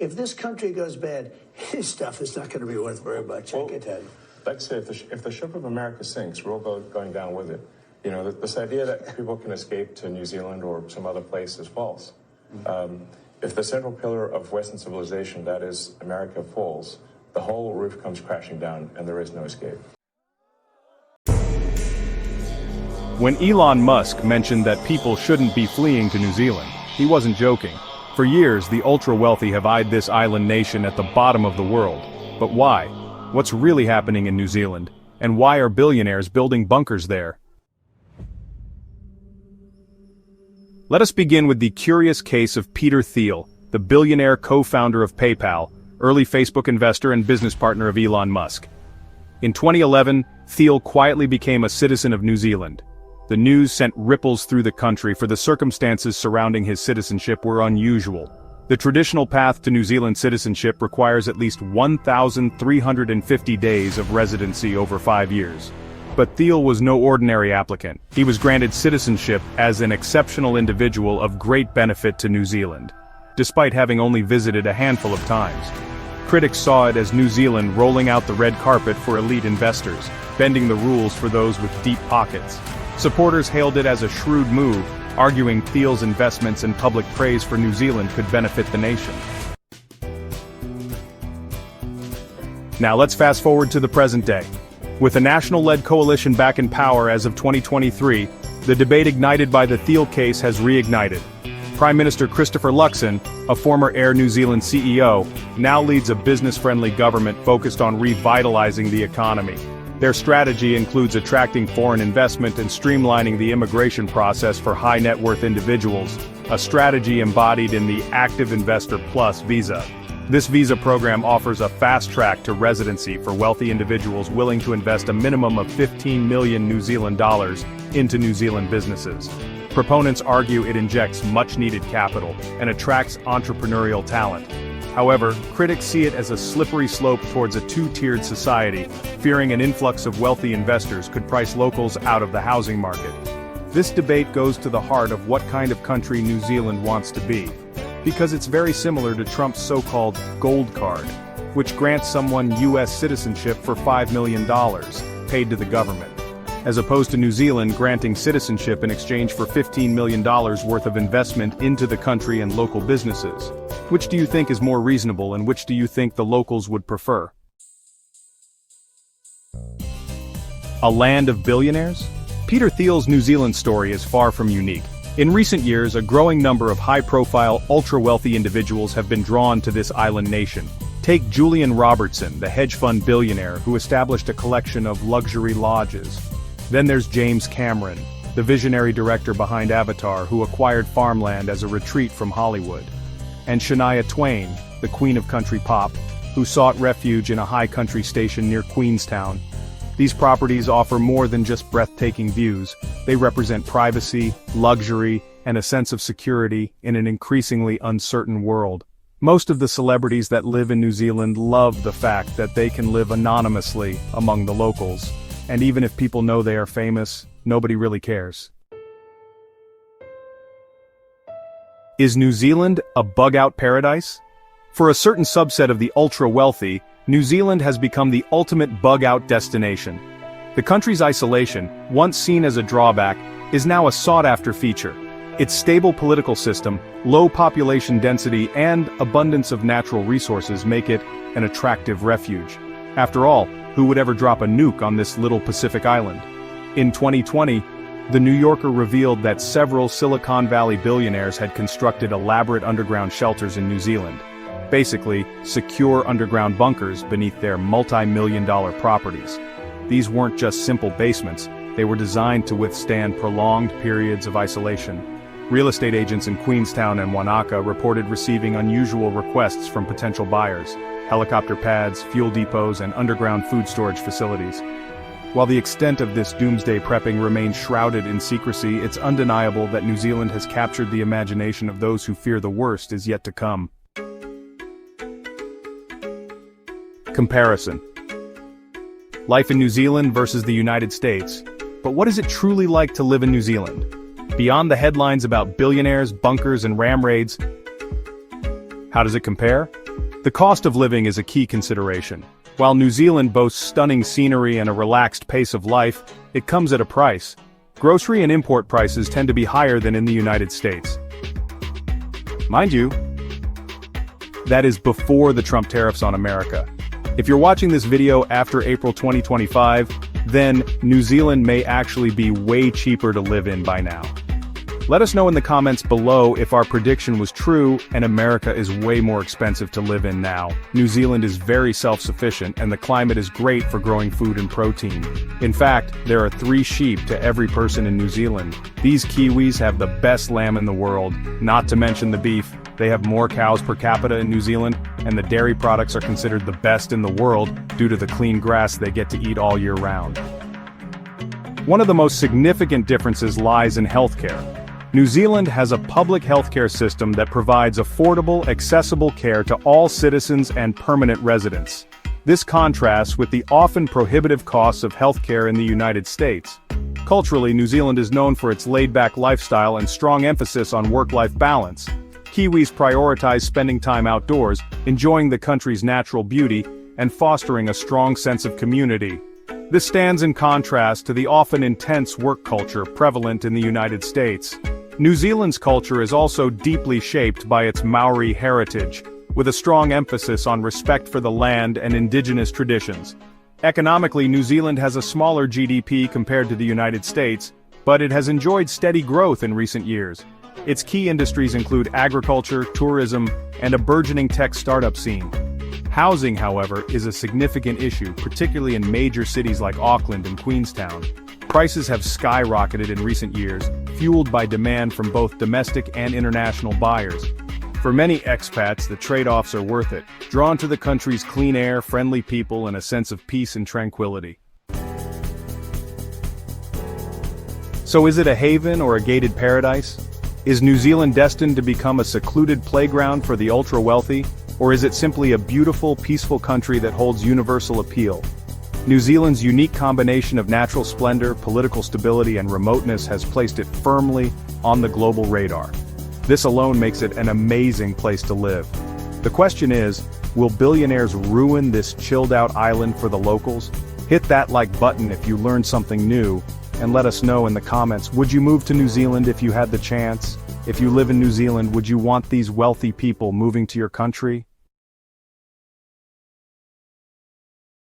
if this country goes bad, his stuff is not going to be worth very much, I can tell you. Like I say, if the ship of America sinks, we're all going down with it. You know, this idea that people can escape to New Zealand or some other place is false. If the central pillar of Western civilization, that is America, falls, the whole roof comes crashing down and there is no escape. When Elon Musk mentioned that people shouldn't be fleeing to New Zealand, he wasn't joking. For years, the ultra-wealthy have eyed this island nation at the bottom of the world. But why? What's really happening in New Zealand? And why are billionaires building bunkers there? Let us begin with the curious case of Peter Thiel, the billionaire co-founder of PayPal, early Facebook investor and business partner of Elon Musk. In 2011, Thiel quietly became a citizen of New Zealand. The news sent ripples through the country, for the circumstances surrounding his citizenship were unusual. The traditional path to New Zealand citizenship requires at least 1,350 days of residency over 5 years. But Thiel was no ordinary applicant. He was granted citizenship as an exceptional individual of great benefit to New Zealand, despite having only visited a handful of times. Critics saw it as New Zealand rolling out the red carpet for elite investors, bending the rules for those with deep pockets. Supporters hailed it as a shrewd move, arguing Thiel's investments and public praise for New Zealand could benefit the nation. Now let's fast forward to the present day. With a national-led coalition back in power as of 2023, the debate ignited by the Thiel case has reignited. Prime Minister Christopher Luxon, a former Air New Zealand CEO, now leads a business-friendly government focused on revitalizing the economy. Their strategy includes attracting foreign investment and streamlining the immigration process for high-net-worth individuals, a strategy embodied in the Active Investor Plus visa. This visa program offers a fast track to residency for wealthy individuals willing to invest a minimum of 15 million New Zealand dollars into New Zealand businesses. Proponents argue it injects much-needed capital and attracts entrepreneurial talent. However, critics see it as a slippery slope towards a two-tiered society, fearing an influx of wealthy investors could price locals out of the housing market. This debate goes to the heart of what kind of country New Zealand wants to be, because it's very similar to Trump's so-called gold card, which grants someone U.S. citizenship for $5 million, paid to the government, as opposed to New Zealand granting citizenship in exchange for $15 million worth of investment into the country and local businesses. Which do you think is more reasonable, and which do you think the locals would prefer? A land of billionaires? Peter Thiel's New Zealand story is far from unique. In recent years, a growing number of high-profile, ultra-wealthy individuals have been drawn to this island nation. Take Julian Robertson, the hedge fund billionaire who established a collection of luxury lodges. Then there's James Cameron, the visionary director behind Avatar, who acquired farmland as a retreat from Hollywood. And Shania Twain, the queen of country pop, who sought refuge in a high country station near Queenstown. These properties offer more than just breathtaking views. They represent privacy, luxury, and a sense of security in an increasingly uncertain world. Most of the celebrities that live in New Zealand love the fact that they can live anonymously among the locals. And even if people know they are famous, nobody really cares. Is New Zealand a bug-out paradise? For a certain subset of the ultra-wealthy, New Zealand has become the ultimate bug-out destination. The country's isolation, once seen as a drawback, is now a sought-after feature. Its stable political system, low population density, and abundance of natural resources make it an attractive refuge. After all, who would ever drop a nuke on this little Pacific island? In 2020, The New Yorker revealed that several Silicon Valley billionaires had constructed elaborate underground shelters in New Zealand. Basically, secure underground bunkers beneath their multi-million-dollar properties. These weren't just simple basements, they were designed to withstand prolonged periods of isolation. Real estate agents in Queenstown and Wanaka reported receiving unusual requests from potential buyers: helicopter pads, fuel depots, and underground food storage facilities. While the extent of this doomsday prepping remains shrouded in secrecy, it's undeniable that New Zealand has captured the imagination of those who fear the worst is yet to come. Comparison. Life in New Zealand versus the United States. But what is it truly like to live in New Zealand? Beyond the headlines about billionaires, bunkers, and ram raids, how does it compare? The cost of living is a key consideration. While New Zealand boasts stunning scenery and a relaxed pace of life, it comes at a price. Grocery and import prices tend to be higher than in the United States. Mind you, that is before the Trump tariffs on America. If you're watching this video after April 2025, then New Zealand may actually be way cheaper to live in by now. Let us know in the comments below if our prediction was true and America is way more expensive to live in now. New Zealand is very self-sufficient and the climate is great for growing food and protein. In fact, there are 3 sheep to every person in New Zealand. These Kiwis have the best lamb in the world, not to mention the beef. They have more cows per capita in New Zealand, and the dairy products are considered the best in the world due to the clean grass they get to eat all year round. One of the most significant differences lies in healthcare. New Zealand has a public healthcare system that provides affordable, accessible care to all citizens and permanent residents. This contrasts with the often prohibitive costs of healthcare in the United States. Culturally, New Zealand is known for its laid-back lifestyle and strong emphasis on work-life balance. Kiwis prioritize spending time outdoors, enjoying the country's natural beauty, and fostering a strong sense of community. This stands in contrast to the often intense work culture prevalent in the United States. New Zealand's culture is also deeply shaped by its Maori heritage, with a strong emphasis on respect for the land and indigenous traditions. Economically, New Zealand has a smaller GDP compared to the United States, but it has enjoyed steady growth in recent years. Its key industries include agriculture, tourism, and a burgeoning tech startup scene. Housing, however, is a significant issue, particularly in major cities like Auckland and Queenstown. Prices have skyrocketed in recent years, fueled by demand from both domestic and international buyers. For many expats, the trade-offs are worth it, drawn to the country's clean air, friendly people, and a sense of peace and tranquility. So is it a haven or a gated paradise? Is New Zealand destined to become a secluded playground for the ultra-wealthy, or is it simply a beautiful, peaceful country that holds universal appeal? New Zealand's unique combination of natural splendor, political stability, and remoteness has placed it firmly on the global radar. This alone makes it an amazing place to live. The question is, will billionaires ruin this chilled-out island for the locals? Hit that like button if you learned something new, and let us know in the comments, would you move to New Zealand if you had the chance? If you live in New Zealand, would you want these wealthy people moving to your country?